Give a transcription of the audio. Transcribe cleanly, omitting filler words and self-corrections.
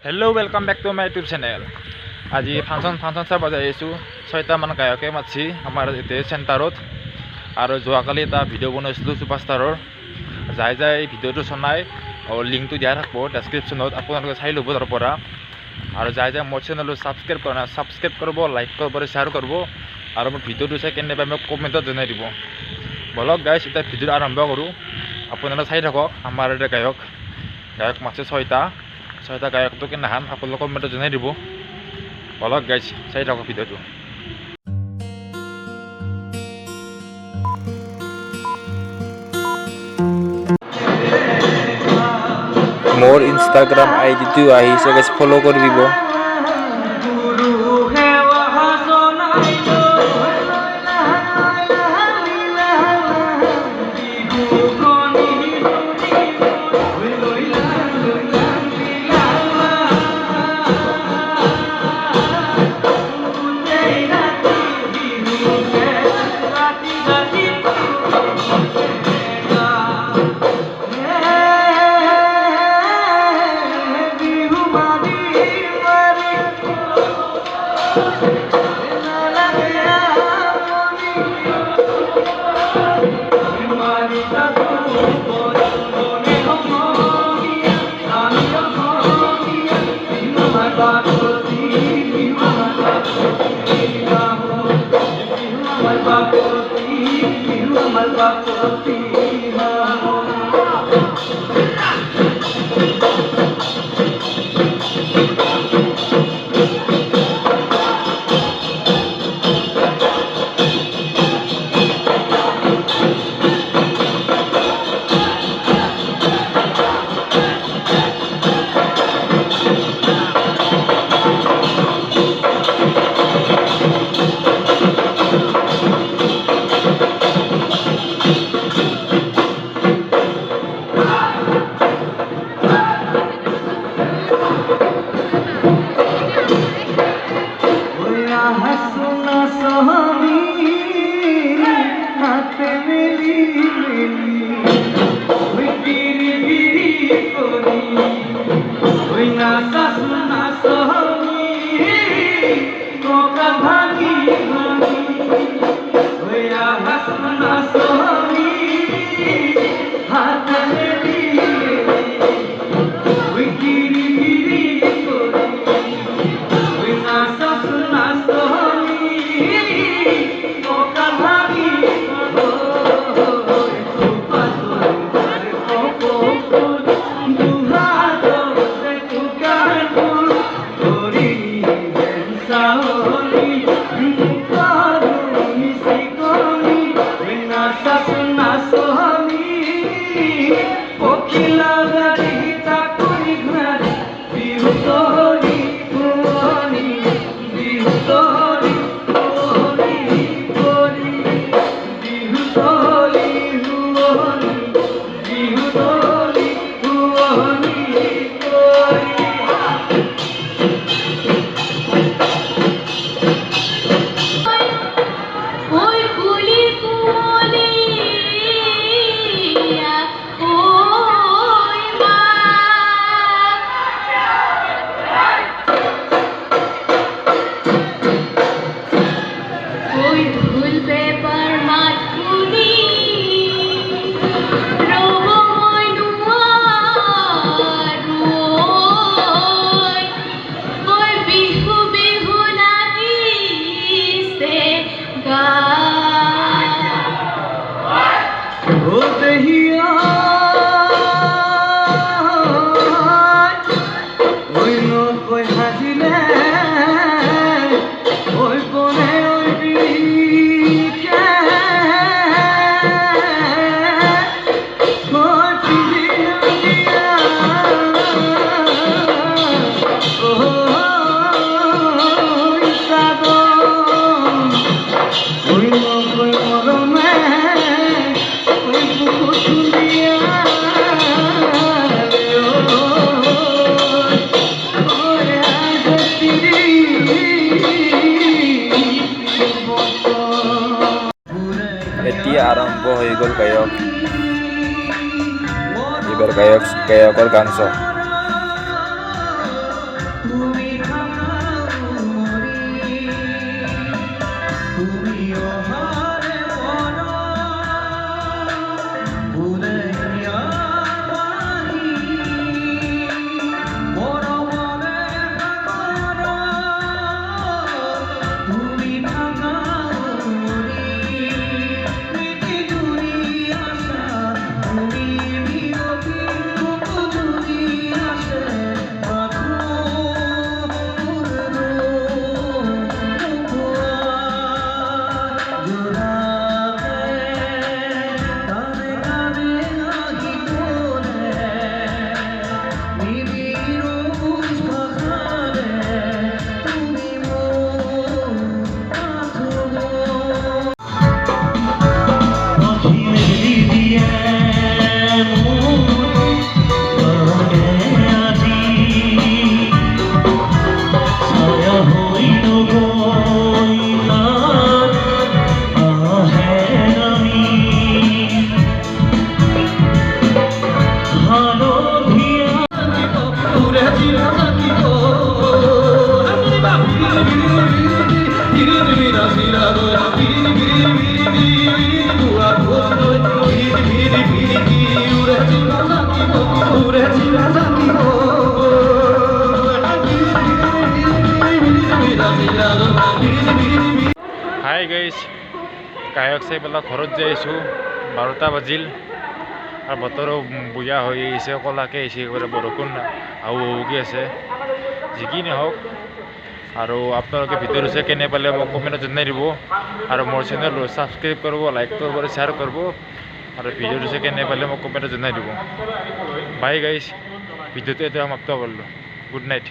Hello welcome back to my YouTube channel. आज फांसन चाब जाई आसो 6टा मान गायके मातছি आमार इते सेन्टारत और जोवाकाली एटा भिडिओ बनाइছিলো सुपारस्टारर जाय जाय भिडिओটো सनाय लिंकটো দিয়া থাকব ডেসক্ৰিপচনত আপোনালোকে চাই লব তাৰ পৰা আৰু যাই যাই মোৰ চেনেলটো সাবস্ক্ৰাইব কৰিব লাইক কৰিব শ্বেয়াৰ কৰিব আৰু মোৰ ভিডিওটো চাই কেনে পাই মোক কমেন্টত জনাই দিব। বলক গাইস এটা ভিডিও আৰম্ভ কৰো। আপোনালোকে চাই থাকক। আমাৰ এটা গায়ক মাছে 6টা গায়কটো কেনে হান আপোনালোকে কমেন্টত জনাই দিব। বলক গাইস চাই থাকক ভিডিওটো। मोर इंस्टाग्राम आईडी तो आहिसे गाइस फॉलो कर দিব। আৰম্ভ হৈ গ'ল গায়ক। এইবাৰ গায়কৰ গান চাওক। হাই গাইজ, গায়ক চাই পেলাই ঘৰত যাই আছোঁ। 12টা বাজিল আৰু বতৰো বুঢ়া হৈ আহিছে, ক'লাকৈ আহিছে, একেবাৰে বৰষুণ আহু আহুকৈ আছে। যি কি নহওক, আৰু আপোনালোকে ভিডিঅ'টো চাই কেনে পালে মোক কমেণ্টত জনাই দিব। আৰু মোৰ চেনেলটো ছাবস্ক্ৰাইব কৰিব, লাইক কৰিব, শ্বেয়াৰ কৰিব। আৰু ভিডিঅ'টো চাই কেনে পালে মোক কমেণ্টত জনাই দিব। বাই গাইজ, ভিডিঅ'টো এতিয়া সমাপ্ত কৰিলোঁ। Good night.